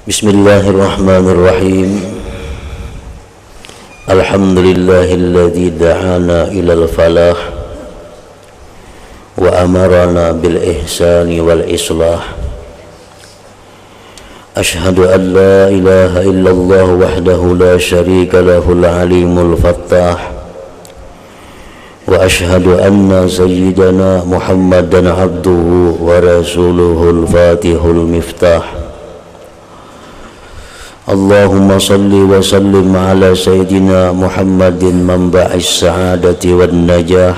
Bismillahirrahmanirrahim. Alhamdulillahilladzi da'ana ilal falah wa amarana bil ihsani wal islah. Ashhadu an la ilaha illallah wahdahu la syarika lahul alimul fattah wa ashhadu anna sayyidana Muhammadan abduhu wa rasuluhul fatihul miftah. Allahumma salli wa sallim ala sayyidina Muhammadin manba'is sa'adati wan najah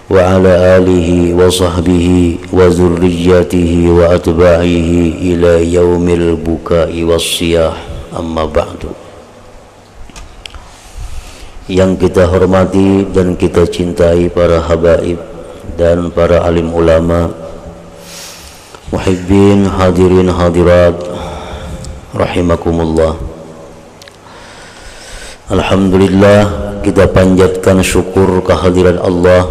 wa ala alihi wa sahbihi wa zurriyyatihi wa atba'ihi ila yaumil buka'i wassiyah, amma ba'du. Yang kita hormati dan kita cintai para habaib dan para alim ulama, muhibbin, hadirin hadirat rahimakumullah. Alhamdulillah, kita panjatkan syukur kehadiran Allah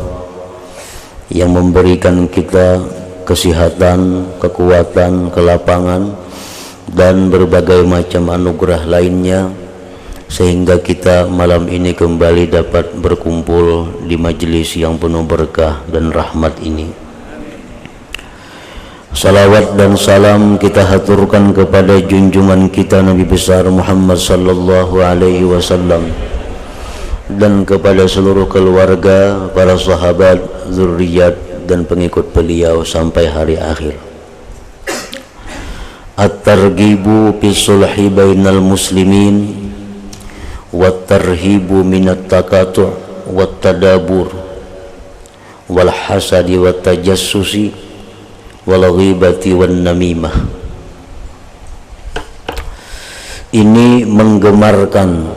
yang memberikan kita kesehatan, kekuatan, kelapangan dan berbagai macam anugerah lainnya sehingga kita malam ini kembali dapat berkumpul di majelis yang penuh berkah dan rahmat ini. Salawat dan salam kita haturkan kepada junjungan kita Nabi besar Muhammad sallallahu alaihi wasallam dan kepada seluruh keluarga, para sahabat, zuriat dan pengikut beliau sampai hari akhir. At-targhibu fi sulhi bainal muslimin wat-tarhibu minat takatu' wat-tadabur wal hasadi wat tajassusi wal ghibati wan namimah. Ini menggemarkan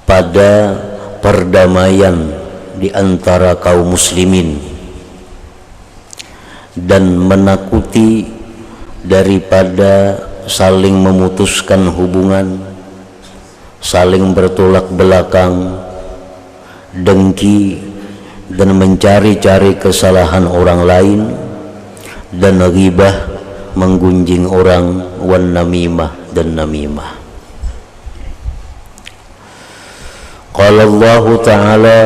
pada perdamaian di antara kaum muslimin dan menakuti daripada saling memutuskan hubungan, saling bertolak belakang, dengki dan mencari-cari kesalahan orang lain, dan ghibah, menggunjing orang, wan namimah dan namimah. Qala Allah Ta'ala,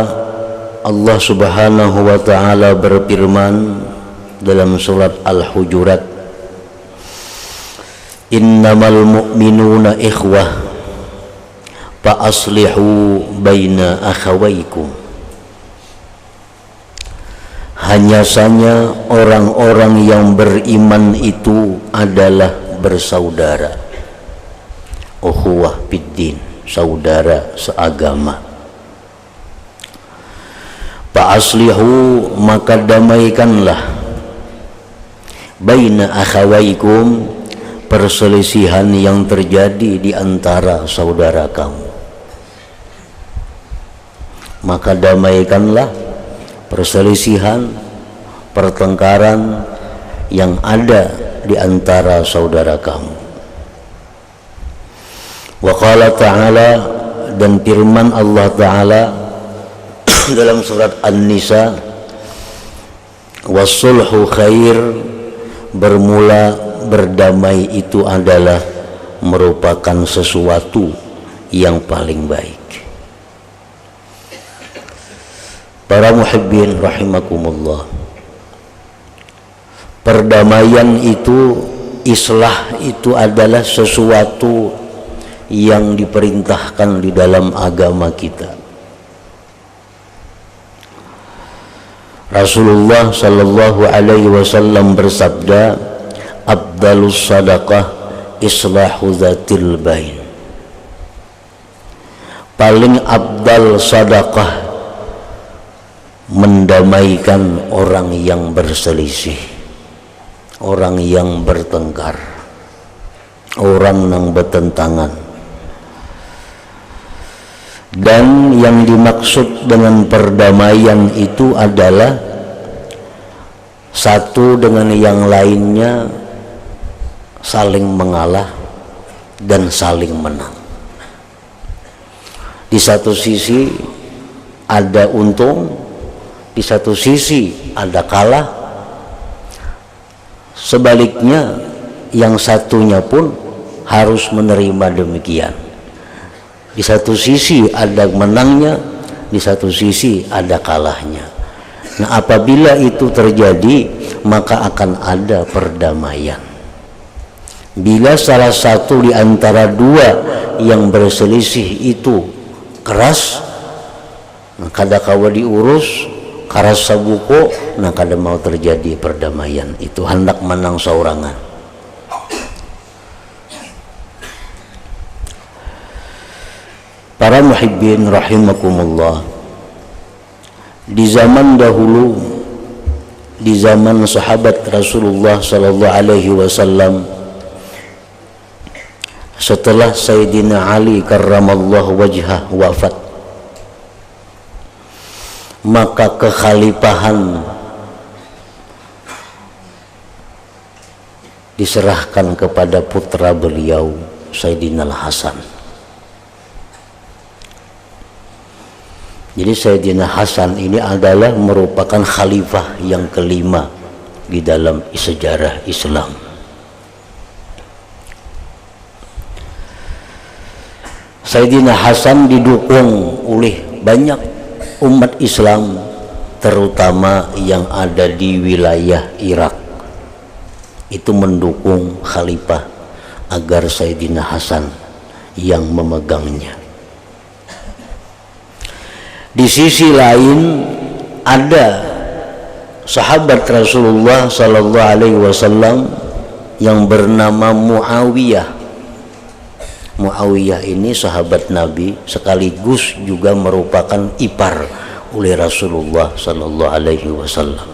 Allah Subhanahu wa Ta'ala berfirman dalam surat Al-Hujurat, innamal mu'minuna ikhwah fa aslihu baina akhawaykum. Hanya saja orang-orang yang beriman itu adalah bersaudara. Ukhuwah fiddin, saudara seagama. Fa aslihu, maka damaikanlah, baina akhawaikum, perselisihan yang terjadi di antara saudara kamu. Maka damaikanlah perselisihan, pertengkaran yang ada di antara saudara kamu. Wa qala ta'ala, dan firman Allah Ta'ala dalam surat An-Nisa, was-sulhu khair, bermula berdamai itu adalah merupakan sesuatu yang paling baik. Para muhibbin rahimakumullah, perdamaian itu, islah itu adalah sesuatu yang diperintahkan di dalam agama kita. Rasulullah sallallahu alaihi wasallam bersabda, afdalus sadaqah islahu dzatil bain. Paling afdal sadaqah mendamaikan orang yang berselisih, orang yang bertengkar, orang yang bertentangan. Dan yang dimaksud dengan perdamaian itu adalah satu dengan yang lainnya saling mengalah dan saling menang. Di satu sisi ada untung, di satu sisi ada kalah. Sebaliknya yang satunya pun harus menerima demikian. Di satu sisi ada menangnya, di satu sisi ada kalahnya. Nah, apabila itu terjadi, maka akan ada perdamaian. Bila salah satu di antara dua yang berselisih itu keras, nah kada kawa diurus, karas sabuko, nah kada mau terjadi perdamaian. Itu hendak menang saurangan. Para muhibbin rahimakumullah, di zaman dahulu, di zaman sahabat Rasulullah sallallahu alaihi wasallam, setelah Sayyidina Ali karramallahu wajhah wafat, maka kekhalifahan diserahkan kepada putra beliau Sayyidina Hasan. Jadi Sayyidina Hasan ini adalah merupakan khalifah yang kelima di dalam sejarah Islam. Sayyidina Hasan didukung oleh banyak umat Islam, terutama yang ada di wilayah Irak. Itu mendukung khalifah agar Sayyidina Hasan yang memegangnya. Di sisi lain ada sahabat Rasulullah sallallahu alaihi wasallam yang bernama Muawiyah. Muawiyah ini sahabat Nabi sekaligus juga merupakan ipar oleh Rasulullah sallallahu alaihi wasallam.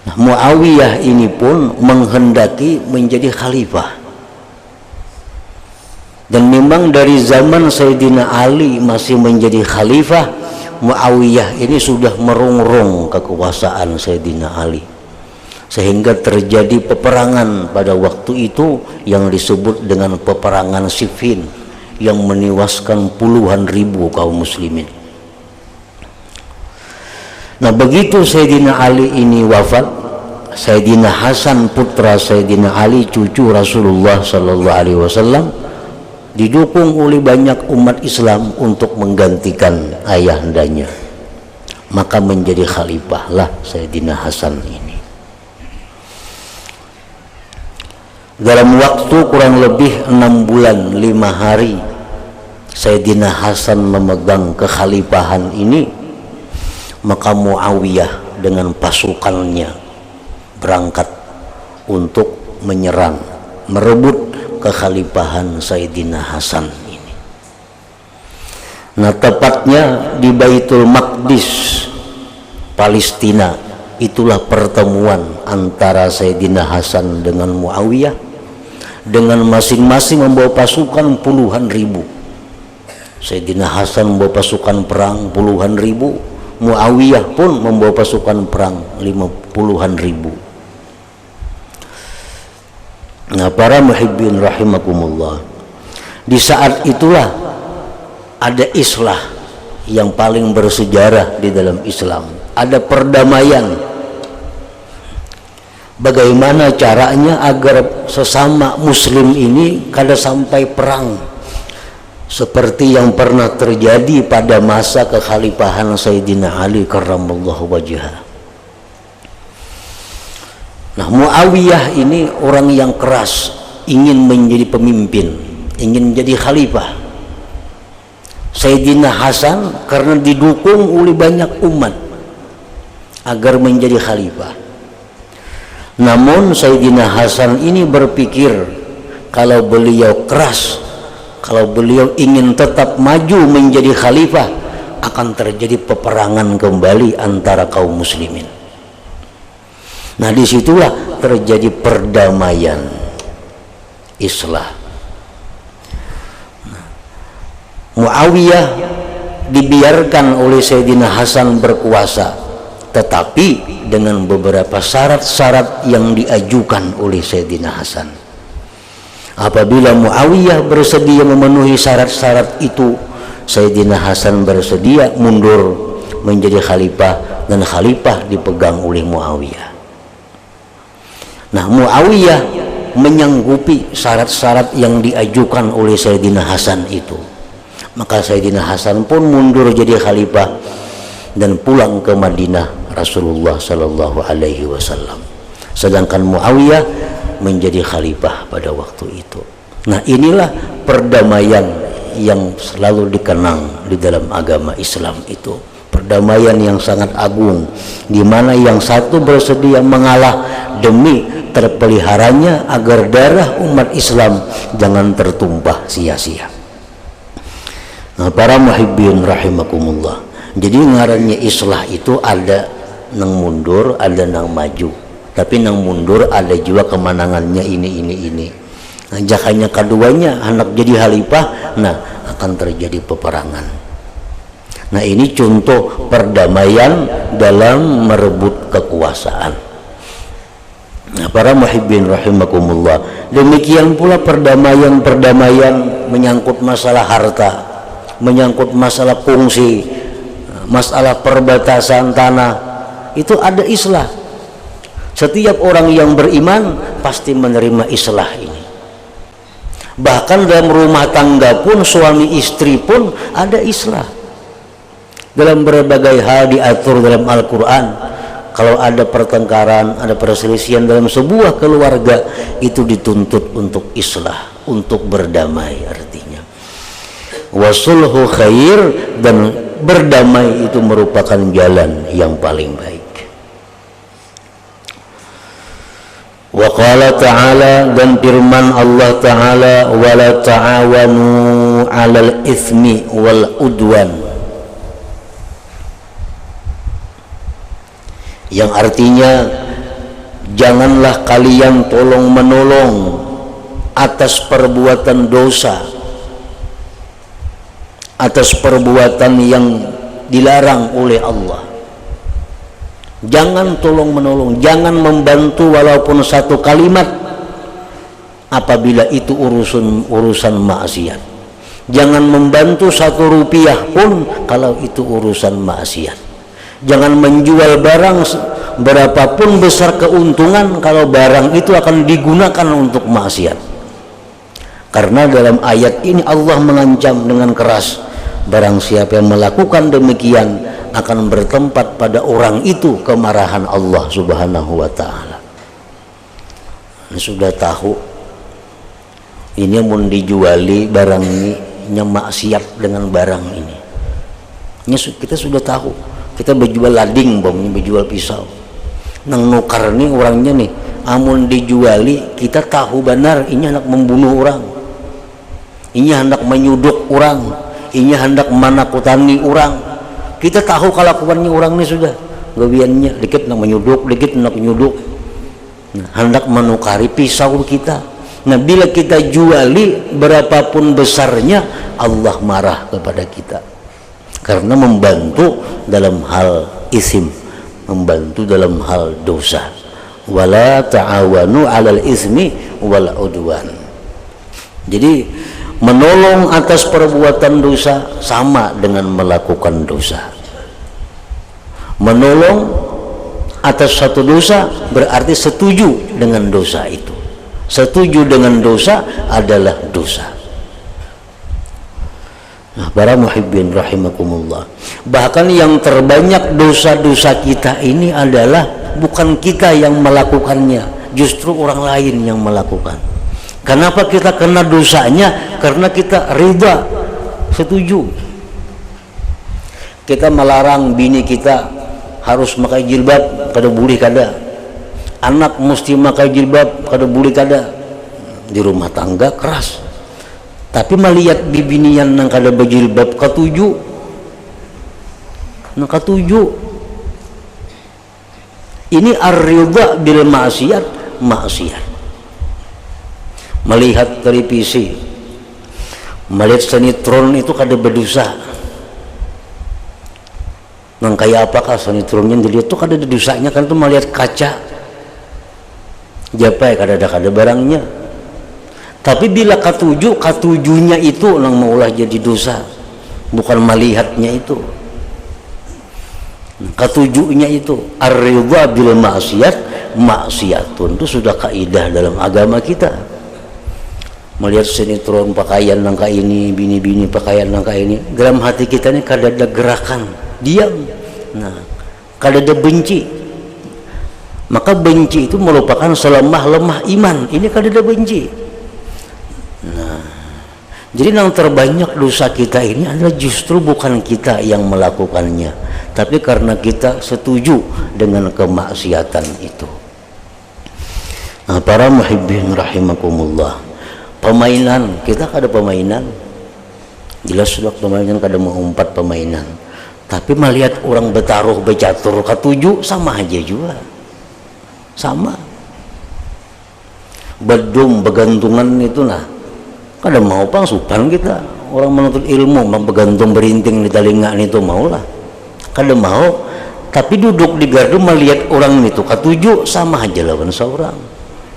Nah, Muawiyah ini pun menghendaki menjadi khalifah. Dan memang dari zaman Sayyidina Ali masih menjadi khalifah, Muawiyah ini sudah merongrong kekuasaan Sayyidina Ali, sehingga terjadi peperangan pada waktu itu yang disebut dengan peperangan Siffin yang menewaskan puluhan ribu kaum muslimin. Nah, begitu Sayyidina Ali ini wafat, Sayyidina Hasan putra Sayyidina Ali cucu Rasulullah sallallahu alaihi wasallam didukung oleh banyak umat Islam untuk menggantikan ayahandanya, maka menjadi khalifah lah Sayyidina Hasan ini. Dalam waktu kurang lebih 6 bulan 5 hari Sayyidina Hasan memegang kekhalifahan ini, maka Muawiyah dengan pasukannya berangkat untuk menyerang, merebut kekhalifahan Sayyidina Hasan ini. Nah, tepatnya di Baitul Maqdis, Palestina, itulah pertemuan antara Sayyidina Hasan dengan Muawiyah, dengan masing-masing membawa pasukan puluhan ribu. Sayyidina Hasan membawa pasukan perang puluhan ribu, Muawiyah pun membawa pasukan perang 50-an ribu. Nah, para muhibbin rahimakumullah, di saat itulah ada islah yang paling bersejarah di dalam Islam, ada perdamaian. Bagaimana caranya agar sesama muslim ini kada sampai perang seperti yang pernah terjadi pada masa kekhalifahan Sayyidina Ali karramallahu wajhah. Nah, Muawiyah ini orang yang keras, ingin menjadi pemimpin, ingin menjadi khalifah. Sayyidina Hasan karena didukung oleh banyak umat agar menjadi khalifah. Namun Sayyidina Hasan ini berpikir kalau beliau keras, kalau beliau ingin tetap maju menjadi khalifah, akan terjadi peperangan kembali antara kaum muslimin. Nah, disitulah terjadi perdamaian, islah. Muawiyah dibiarkan oleh Sayyidina Hasan berkuasa, tetapi dengan beberapa syarat-syarat yang diajukan oleh Sayyidina Hasan. Apabila Muawiyah bersedia memenuhi syarat-syarat itu, Sayyidina Hasan bersedia mundur menjadi khalifah, dan khalifah dipegang oleh Muawiyah. Nah, Muawiyah menyanggupi syarat-syarat yang diajukan oleh Sayyidina Hasan itu. Maka Sayyidina Hasan pun mundur jadi khalifah dan pulang ke Madinah Rasulullah sallallahu alaihi wasallam. Sedangkan Muawiyah menjadi khalifah pada waktu itu. Nah, inilah perdamaian yang selalu dikenang di dalam agama Islam itu. Perdamaian yang sangat agung, di mana yang satu bersedia mengalah demi terpeliharanya agar darah umat Islam jangan tertumpah sia-sia. Nah, para muhibbin rahimakumullah, jadi ngarannya islah itu ada nang mundur, ada nang maju. Tapi nang mundur ada juga kemenangannya ini. Nah, jakanya keduanya hendak jadi khalifah, nah akan terjadi peperangan. Nah, ini contoh perdamaian dalam merebut kekuasaan. Nah, para muhibbin rahimakumullah, demikian pula perdamaian menyangkut masalah harta, menyangkut masalah fungsi, masalah perbatasan tanah, itu ada islah. Setiap orang yang beriman pasti menerima islah ini. Bahkan dalam rumah tangga pun, suami istri pun ada islah. Dalam berbagai hal diatur dalam Al-Quran. Kalau ada pertengkaran, ada perselisihan dalam sebuah keluarga, itu dituntut untuk islah, untuk berdamai artinya. Wasulhu khair, dan berdamai itu merupakan jalan yang paling baik. Wa qala ta'ala, dan firman Allah ta'ala, wala ta'awanu 'alal itsmi wal udwan, yang artinya janganlah kalian tolong menolong atas perbuatan dosa, atas perbuatan yang dilarang oleh Allah. Jangan tolong menolong, jangan membantu walaupun satu kalimat apabila itu urusan maksiat. Jangan membantu 1 rupiah pun kalau itu urusan maksiat. Jangan menjual barang berapapun besar keuntungan kalau barang itu akan digunakan untuk maksiat. Karena dalam ayat ini Allah mengancam dengan keras, barang siapa yang melakukan demikian akan bertempat pada orang itu kemarahan Allah Subhanahu wa ta'ala. Sudah tahu ini mau dijuali barang ini, maksiat dengan barang ini. Kita sudah tahu. Kita berjual lading, berjual pisau. Nang nukar nih orangnya nih, amun dijuali kita tahu benar ini hendak membunuh orang, ini hendak menyuduk orang, ini hendak menakutani orang. Kita tahu kelakuannya orang ini sudah gawiannya, dikit nak menyuduk, dikit nak nyuduk, hendak menukari pisau kita. Nah, bila kita juali berapapun besarnya, Allah marah kepada kita karena membantu dalam hal isim, membantu dalam hal dosa. Wala ta'awanu 'alal ismi wal udwan. Jadi menolong atas perbuatan dosa sama dengan melakukan dosa. Menolong atas satu dosa berarti setuju dengan dosa itu. Setuju dengan dosa adalah dosa. Nah, para muhibbin rahimakumullah, bahkan yang terbanyak dosa-dosa kita ini adalah bukan kita yang melakukannya, justru orang lain yang melakukan. Kenapa kita kena dosanya? Karena kita ridha, setuju. Kita melarang bini kita harus pakai jilbab, kada boleh kada. Anak mesti pakai jilbab, kada boleh kada. Di rumah tangga keras. Tapi melihat bibinian nang kada berjilbab ketuju, nang ketuju. Ini ar-ridha bil maksiat. Melihat televisi, melihat sinetron itu kada berdosa. Nang kayak apakah sinetronnya dilihat tuh kada ada dosanya, kan tuh melihat kaca. Japai kada ada barangnya. Tapi bila katujunya itu nang maulah jadi dosa, bukan melihatnya itu. Ketujuhnya itu ar-ridha bil maksiatun, itu sudah kaidah dalam agama kita. Melihat sinetron pakaian nangka ini, bini-bini pakaian nangka ini, dalam hati kita ini kada ada gerakan diam, nah kada ada benci, maka benci itu merupakan selemah-lemah iman. Ini kada ada benci. Nah, jadi yang terbanyak dosa kita ini adalah justru bukan kita yang melakukannya, tapi karena kita setuju dengan kemaksiatan itu. Nah, para muhibbin rahimakumullah, permainan kita kada permainan, jelas sudah permainan kada mengumpat permainan, tapi melihat orang bertaruh bercatur ketujuh sama aja juga, sama. Bedum begantungan itu nah, kada mau pangsupan kita. Orang menuntut ilmu bergantung berinting di telinga itu maulah, kada mau. Tapi duduk di gardu melihat orang itu ketujuh sama aja lawan seorang.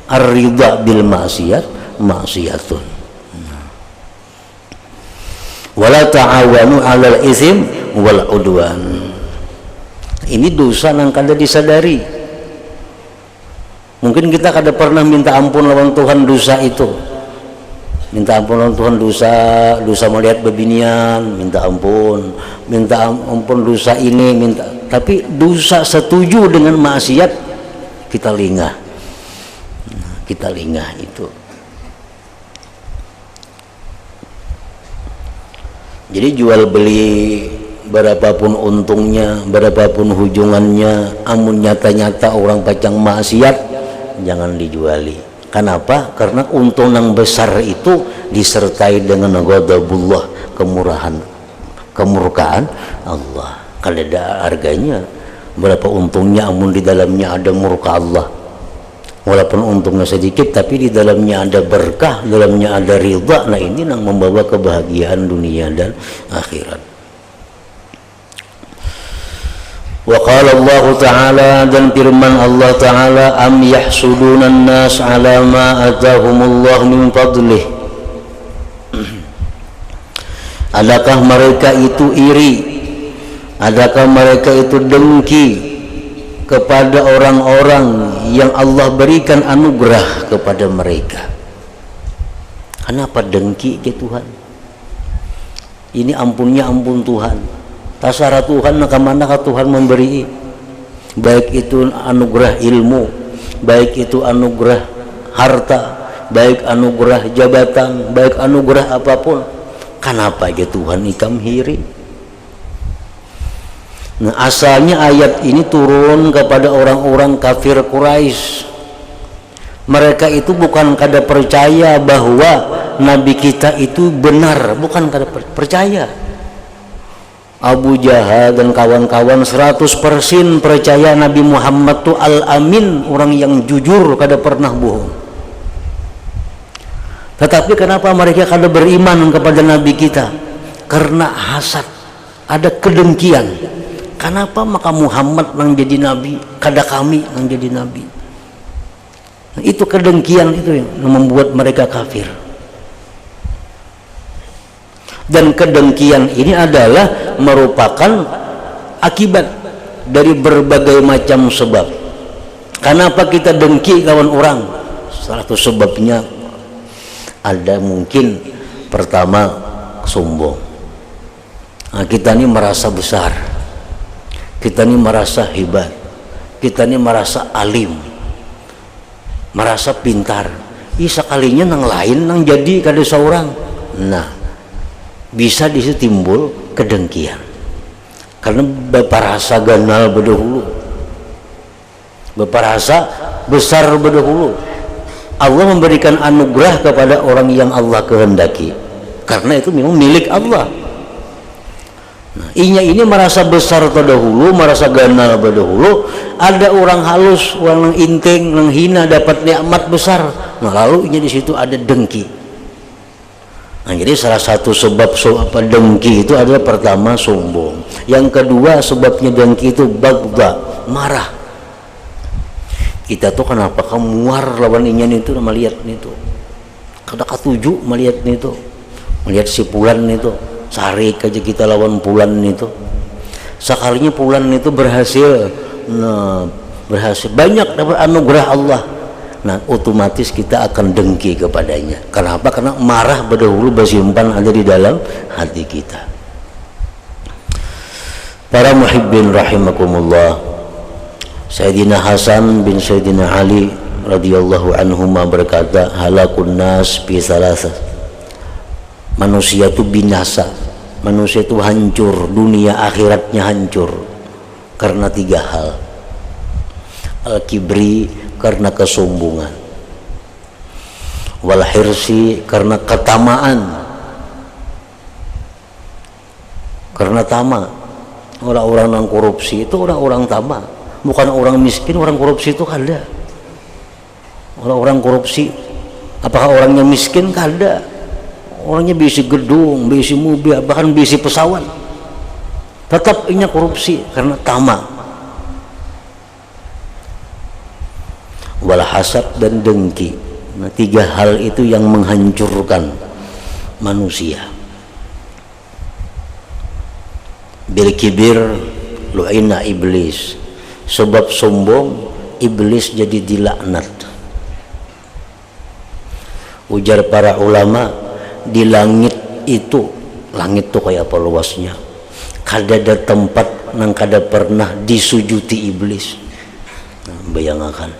Ar-ridha bil maksiatun. Wala ta'awanu 'alal ism wal udwan. Ini dosa yang kada disadari. Mungkin kita kada pernah minta ampun lawan Tuhan dosa itu. Minta ampun lawan Tuhan dosa melihat bebinian, minta ampun dosa ini, tapi dosa setuju dengan maksiat kita lingah. Kita lingah itu. Jadi jual beli berapapun untungnya, berapapun hujungannya, amun nyata-nyata orang pacang maksiat jangan dijuali. Kenapa? Karena untung yang besar itu disertai dengan ghadabullah, kemurkaan Allah. Kalau ada harganya, berapa untungnya amun di dalamnya ada murka Allah. Walaupun untungnya sedikit, tapi di dalamnya ada berkah, dalamnya ada ridha. Nah ini yang membawa kebahagiaan dunia dan akhirat. Wa qala Allah Ta'ala, dan firman Allah Ta'ala, am yahsuduna an-nas ala ma atahumullah min fadlih. Adakah mereka itu iri, adakah mereka itu dengki kepada orang-orang yang Allah berikan anugerah kepada mereka? Kenapa dengki ke Tuhan? Ini ampunnya ampun Tuhan. Tasara Tuhan kemana Tuhan memberi, baik itu anugerah ilmu, baik itu anugerah harta, baik anugerah jabatan, baik anugerah apapun. Kenapa aja Tuhan ikam hiri? Nah, asalnya ayat ini turun kepada orang-orang kafir Quraisy. Mereka itu bukan kada percaya bahwa Nabi kita itu benar, bukan kada percaya. Abu Jahal dan kawan-kawan 100% percaya Nabi Muhammad itu al-amin, orang yang jujur, kada pernah bohong. Tetapi kenapa mereka kada beriman kepada Nabi kita? Karena hasad, ada kedengkian. Kenapa maka Muhammad yang jadi Nabi, kada kami yang jadi Nabi? Nah, itu kedengkian itu yang membuat mereka kafir. Dan kedengkian ini adalah merupakan akibat dari berbagai macam sebab. Kenapa kita dengki kawan orang? Salah satu sebabnya ada mungkin pertama sombong. Nah, kita ini merasa besar, kita ini merasa hebat, kita ini merasa alim, merasa pintar. Sekalinya nang lain nang jadi kada seorang. Nah, bisa di situ timbul kedengkian karena beparasa ganal berdahulu, beparasa besar berdahulu. Allah memberikan anugerah kepada orang yang Allah kehendaki, karena itu memang milik Allah. Nah, ini merasa besar terdahulu, merasa ganal berdahulu. Ada orang halus, orang yang inting, yang hina dapat nikmat besar. Nah, lalu ini di situ ada dengki. Nah, jadi salah satu sebab dengki itu adalah pertama sombong. Yang kedua sebabnya dengki itu bagda, marah. Kita tuh kenapa kamu muar lawan inyan itu melihat itu. Kada ketujuh melihat itu. Melihat si Pulan itu. Sarik aja kita lawan Pulan itu. sekalinya pulan itu berhasil, nah, berhasil banyak dapat anugerah Allah, nah otomatis kita akan dengki kepadanya. Kenapa? Karena marah berdahulu bersimpan ada di dalam hati kita. Para muhibbin rahimakumullah, Sayyidina Hasan bin Sayyidina Ali radhiyallahu anhuma berkata, halakun nas fi salasah, manusia itu binasa, manusia itu hancur, dunia akhiratnya hancur karena 3 hal. Al-kibri, karena kesombongan, wal hirsi, karena ketamaan, karena tamak. Orang-orang yang korupsi itu orang-orang tamak, bukan orang miskin. Orang korupsi itu kada. Orang-orang korupsi, apakah orangnya miskin? Kada. Orangnya bisi gedung, bisi mobil, bahkan bisi pesawat, tetap ini korupsi karena tamak. Wal hasad, dan dengki. Nah, 3 hal itu yang menghancurkan manusia. Bil kibir lu'ina iblis, sebab sombong iblis jadi dilaknat. Ujar para ulama, di langit itu, langit tuh kayak apa luasnya, kada ada tempat nang kada pernah disujuti iblis. Nah, bayangkan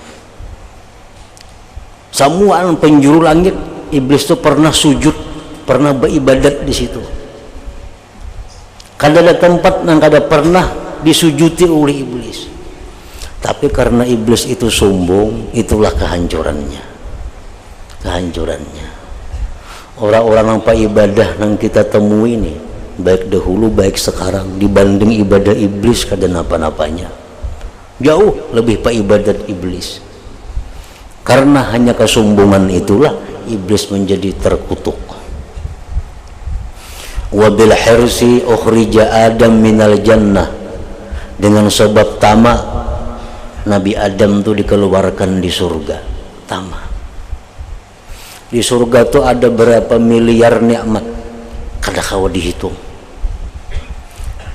semua penjuru langit, iblis tuh pernah sujud, pernah beribadat di situ. Kada ada tempat yang kada pernah disujuti oleh iblis. Tapi karena iblis itu sombong, itulah kehancurannya. Kehancurannya. Orang-orang yang pak ibadah yang kita temui ini, baik dahulu baik sekarang, dibanding ibadah iblis kada napa-napanya. Jauh lebih pak ibadat iblis. Karena hanya kesombongan itulah iblis menjadi terkutuk. Wabil hirsi ukhrija Adam minal jannah, dengan sebab tamak Nabi Adam itu dikeluarkan di surga. Tamak. Di surga itu ada berapa miliar nikmat, kada kawa dihitung.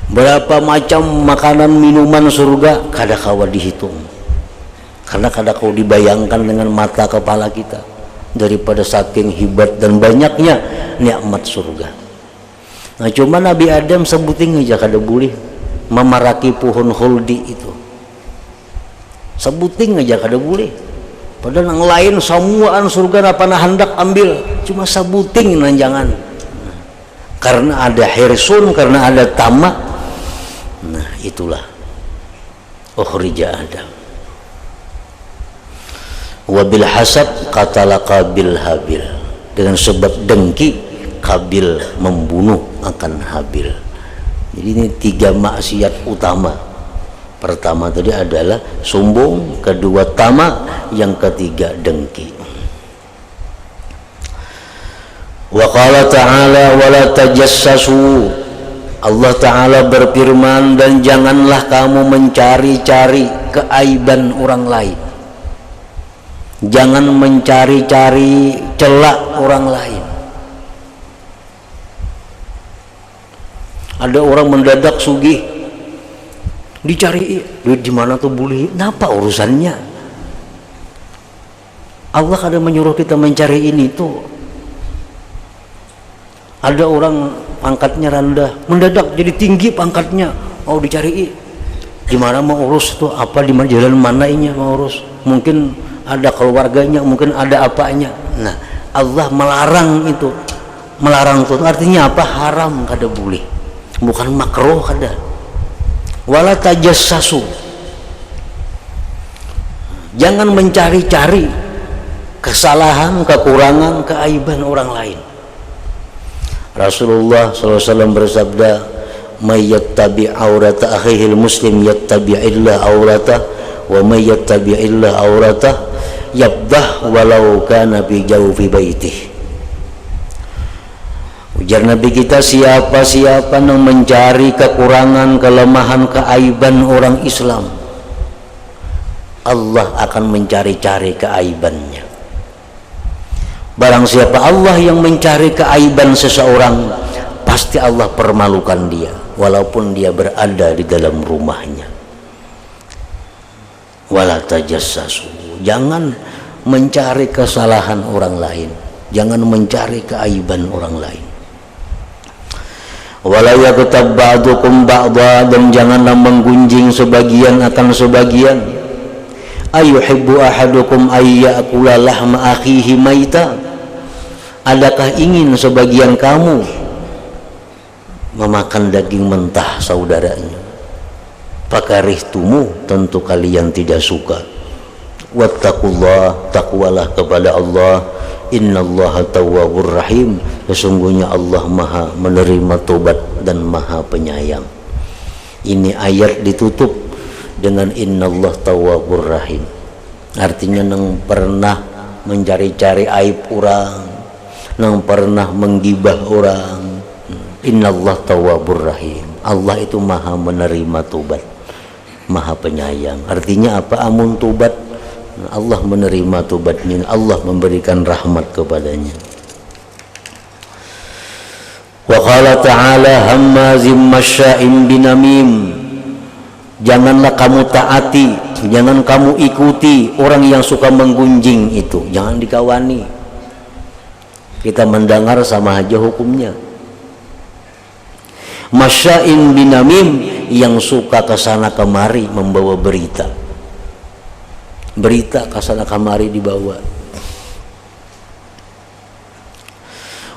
Berapa macam makanan minuman surga, kada kawa dihitung. Karena kada kau dibayangkan dengan mata kepala kita, daripada saking hebat dan banyaknya nikmat surga. Nah, cuma Nabi Adam sebuting aja kada boleh memaraki pohon khuldi itu. Sebuting aja kada boleh. Padahal yang lain semuaan surga apa hendak ambil, cuma sebuting nan jangan. Nah, karena ada hirsun, karena ada tamak. Nah, itulah ukhrija Adam. Wabil hasad qatala Qabil Habil, dengan sebab dengki Qabil membunuh akan Habil. Jadi ini 3 maksiat utama. Pertama tadi adalah sombong, kedua tamak, yang ketiga dengki. Wa qala ta'ala wala tajassasu, Allah Ta'ala berfirman, dan janganlah kamu mencari-cari keaiban orang lain. Jangan mencari-cari celak orang lain. Ada orang mendadak sugih, dicari duit di mana tuh boleh, napa urusannya? Allah kada menyuruh kita mencari ini tuh. Ada orang pangkatnya rendah, mendadak jadi tinggi pangkatnya, mau dicari gimana mau urus tuh, apa di mana jalan mana ini mau urus, mungkin ada keluarganya, mungkin ada apanya. Nah, Allah melarang itu. Melarang itu artinya apa? Haram, kada boleh, bukan makruh kada. Wala tajassasu, jangan mencari-cari kesalahan, kekurangan, keaiban orang lain. Rasulullah SAW bersabda, may yattabi' aurata akhihil muslim yattabi'illah auratah, wa may yattabi'illah auratah yabdah walau kana fi jawfi baitih. Ujar Nabi kita, siapa-siapa yang mencari kekurangan, kelemahan, keaiban orang Islam, Allah akan mencari-cari keaibannya. Barang siapa Allah yang mencari keaiban seseorang, pasti Allah permalukan dia. walaupun dia berada di dalam rumahnya. Wala tajassasu, jangan mencari kesalahan orang lain, jangan mencari keaiban orang lain. Wala yaghtab ba'dukum ba'dha, dan janganlah menggunjing sebagian akan sebagian. Ayuhibbu ahadukum ayyakula lahma akhihi maita, adakah ingin sebagian kamu memakan daging mentah saudaranya? Fakarihtumu, tentu kalian tidak suka. Wattaqullah, takwalah kepada Allah. Innallaha tawwabur rahim, sesungguhnya Allah maha menerima tobat dan maha penyayang. Ini ayat ditutup dengan innallaha tawwabur rahim, artinya nang pernah mencari-cari aib orang, nang pernah menggibah orang. Innallaha tawwabur rahim, Allah itu maha menerima tobat, maha penyayang. Artinya apa? Amun tobat, Allah menerima tobatnya, Allah memberikan rahmat kepadanya. Wa qala ta'ala hammazim masya'im binamim, janganlah kamu taati, jangan kamu ikuti orang yang suka menggunjing itu, jangan dikawani. Kita mendengar sama aja hukumnya. Masya'im binamim, yang suka kesana kemari membawa berita, berita kesana kemari dibawa.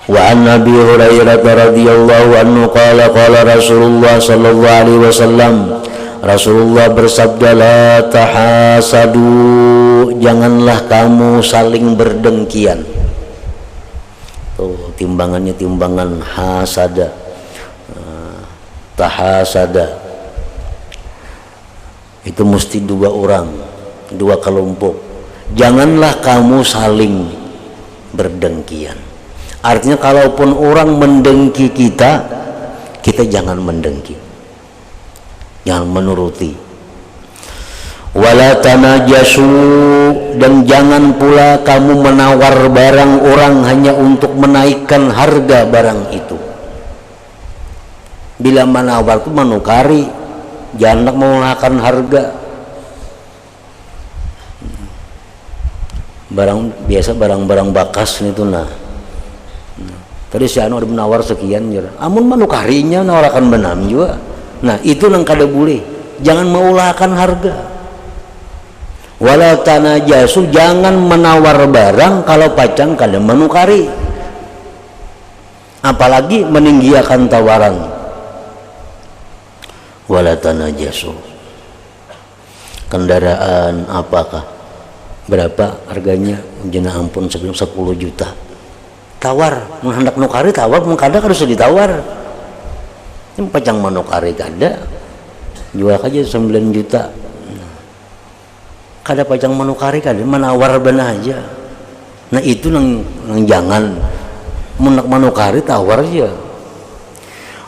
Wa an Nabi Hurairah radhiyallahu anhu qala qala Rasulullah sallallahu alaihi wasallam, Rasulullah bersabda, la tahasadu, janganlah kamu saling berdengkian. Tuh timbangannya timbangan hasada, tahasada itu mesti dua orang, dua kelompok. Janganlah kamu saling berdengkian. Artinya kalaupun orang mendengki kita, kita jangan mendengki, jangan menuruti. Wala tanajasu, dan jangan pula kamu menawar barang orang hanya untuk menaikkan harga barang itu. Bila menawar itu menukari, jangan menggunakan harga. Barang biasa, barang-barang bakas itu nah. Tadi si anu ada menawar sekian, amun menukarinya nawarkan benam juga. Nah itu nang kada boleh, jangan mengulahkan harga. Wala tanajasu, jangan menawar barang kalau pacang kada menukari, apalagi meninggiakan tawaran. Wala tanajasu, kendaraan apakah berapa harganya, jenah ampun 10 juta, tawar menghendak nukari, tawar mengkada harus ditawar. Ini pacang menukari kada, jual aja 9 juta, kada pacang menukari kada, menawar benar aja. Nah itu nang jangan menukari, tawar aja.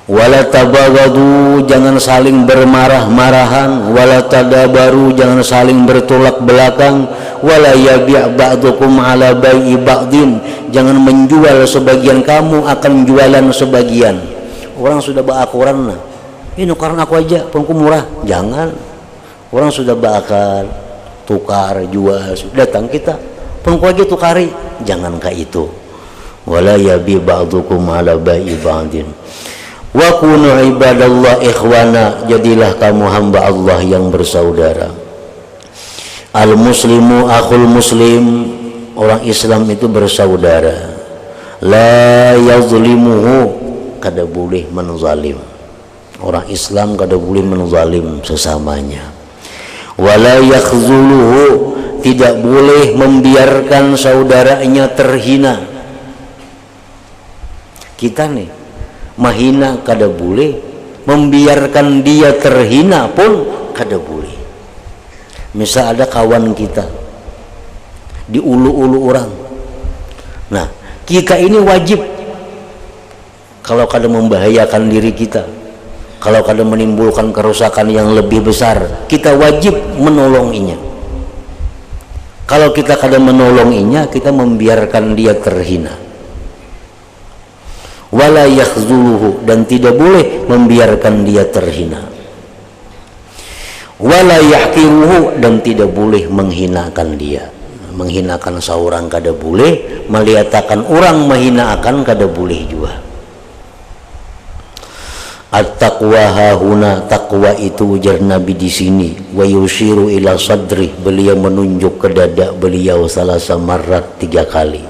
Wala tabagadu, jangan saling bermarah-marahan. Wala tadabaru, jangan saling bertolak belakang. Wala yabi' ba'dukum ala bai'i ba'din, jangan menjual sebagian kamu akan jualan sebagian. Orang sudah berakuran, nah ini nukaran aku aja pun murah, jangan. Orang sudah bakal tukar jual, datang kita pun aja tukari, jangan kayak itu. Wala yabi' ba'dukum ala bai'i ba'din. Wa kunu ibadallah ikhwana, jadilah kamu hamba Allah yang bersaudara. Al muslimu akhul muslim, orang Islam itu bersaudara. La yazlimuhu, kada boleh menzalim. Orang Islam kada boleh menzalim sesamanya. Wala yakhzuluhu, tidak boleh membiarkan saudaranya terhina. Kita nih mahina kada boleh, membiarkan dia terhina pun kada boleh. Misal ada kawan kita diulu-ulu orang, nah kita ini wajib, kalau kada membahayakan diri kita, kalau kada menimbulkan kerusakan yang lebih besar, kita wajib menolonginya. Kalau kita kada menolonginya, kita membiarkan dia terhina. wala yakhzuluhu, dan tidak boleh membiarkan dia terhina, wala yahqiruhu, dan tidak boleh menghinakan dia. Menghinakan seorang kada boleh, melihatkan orang menghinakan kada boleh juga. At-taqwa hahuna, takwa itu ujar Nabi di sini. Wa yushiru ila sadri, beliau menunjuk ke dada beliau salasa marrat, 3 kali.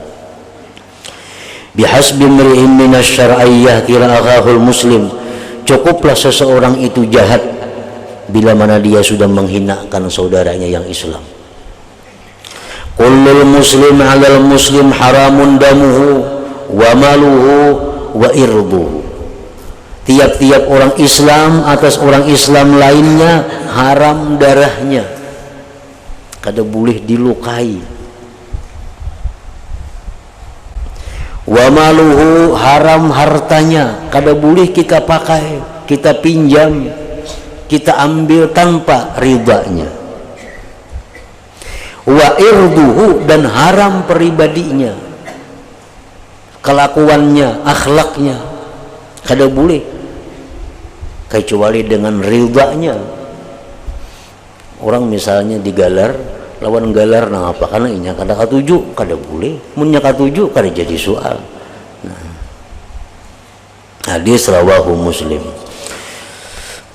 Bihasbi mri'in minasyar'iyyah kira akhahul muslim, cukuplah seseorang itu jahat bila mana dia sudah menghinakan saudaranya yang Islam. Kullul muslim 'alal muslim haramun damuhu wa maluhu wa irduhu. Tiap-tiap orang Islam atas orang Islam lainnya haram darahnya, kada boleh dilukai. Wa maluhu, haram hartanya, kada boleh kita pakai, kita pinjam, kita ambil tanpa ridanya. Wa irduhu, dan haram pribadinya, kelakuannya, akhlaknya, kada boleh kecuali dengan ridanya. Orang misalnya digalar, lawan galar nah apa karena inya kada katuju, kada boleh. Munnya katuju kada jadi soal. Hadis rawahu Muslim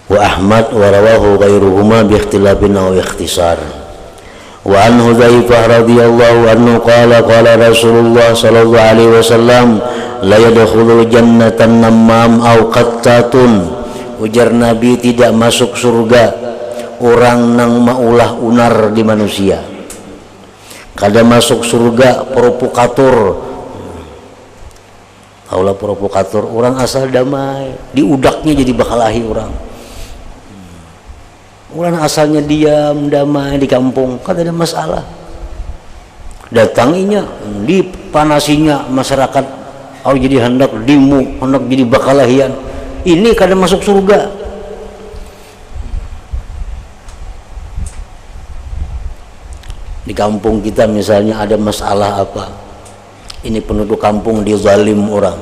wa Ahmad wa rawahu ghairuhuma bi ikhtilafin aw ikhtisar. Wa an Hudzaifah radhiyallahu anhu qala qala Rasulullah sallallahu alaihi wasallam la yadkhulul jannata namam aw qattatun. Ujar Nabi, tidak masuk surga orang nang maulah unar di manusia. Kada masuk surga provokator. Kaulah provokator, orang asal damai, diudaknya jadi bakalahi orang. Orang asalnya diam damai di kampung, kada ada masalah. Datanginya, dipanasinya masyarakat, au jadi hendak dimu, hendak jadi bakalahian. Ini kada masuk surga. Di kampung kita misalnya ada masalah apa, ini penduduk kampung dizalim orang,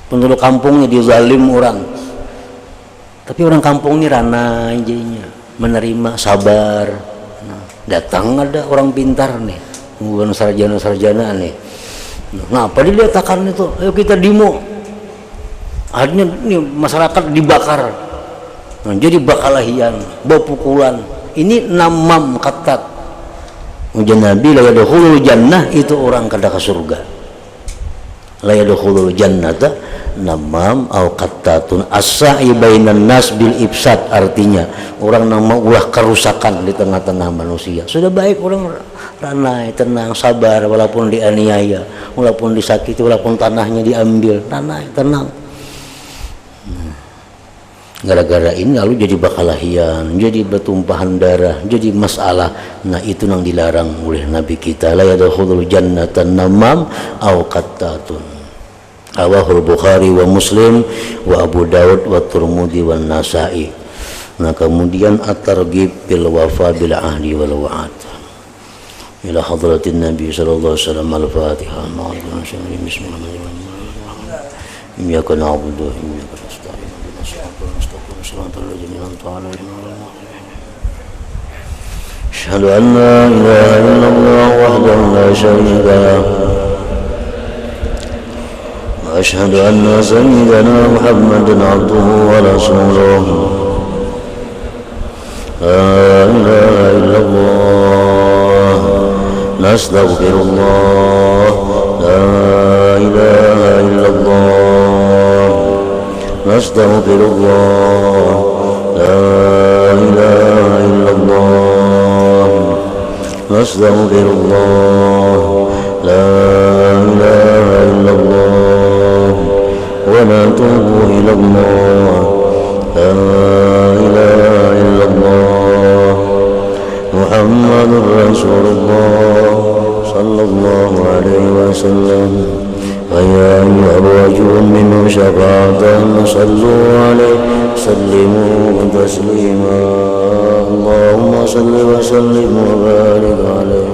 penduduk kampungnya dizalim orang, tapi orang kampung ini ranai jadinya, menerima, sabar. Datang ada orang pintar nih, bukan sarjana-sarjana nih, ngapa dilihatkan itu, ayo kita demo. Akhirnya ini masyarakat dibakar, jadi bakalahian, berpukulan. Ini namam katat. Ujar Nabi, la yadkhulul jannah, itu orang kada ke surga. La yadkhulul jannata namam aw qattatun as-sa'i bainan nas bil ifsad, artinya orang yang mau ulah kerusakan di tengah-tengah manusia. Sudah baik orang ranai, tenang, sabar, walaupun dianiaya, walaupun disakiti, walaupun tanahnya diambil, ranai, tenang. Gara-gara ini lalu jadi bakalahian, jadi bertumpahan darah, jadi masalah. Nah itu yang dilarang oleh Nabi kita. La yadkhulul jannata namam aw qattatun. Rawahul Bukhari wa Muslim wa Abu Daud wa Tirmidzi wa Nasa'i. Nah kemudian at-targhib bil wafa bil ahdi wal wa'ad. Ila hadratin Nabi sallallahu alaihi wasallam. Al-Fatihah. Bismillahirrahmanirrahim. Iyyaka na'budu wa iyyaka nasta'in. أشهد أن لا إله إلا الله وحده لا شريك له وأشهد أن سيدنا محمدا عبده ورسوله لا إله إلا الله نستغفر الله لا إله إلا الله نستغفر الله لا إله إلا الله نستغفر الله لا إله إلا الله ونتوب إلى الله لا إله إلا الله محمد رسول الله صلى الله عليه وسلم ويا أيها الرجل منه شفاعة صلوا عليه سلموا تسليما اللهم صل وسلم وبارك عليه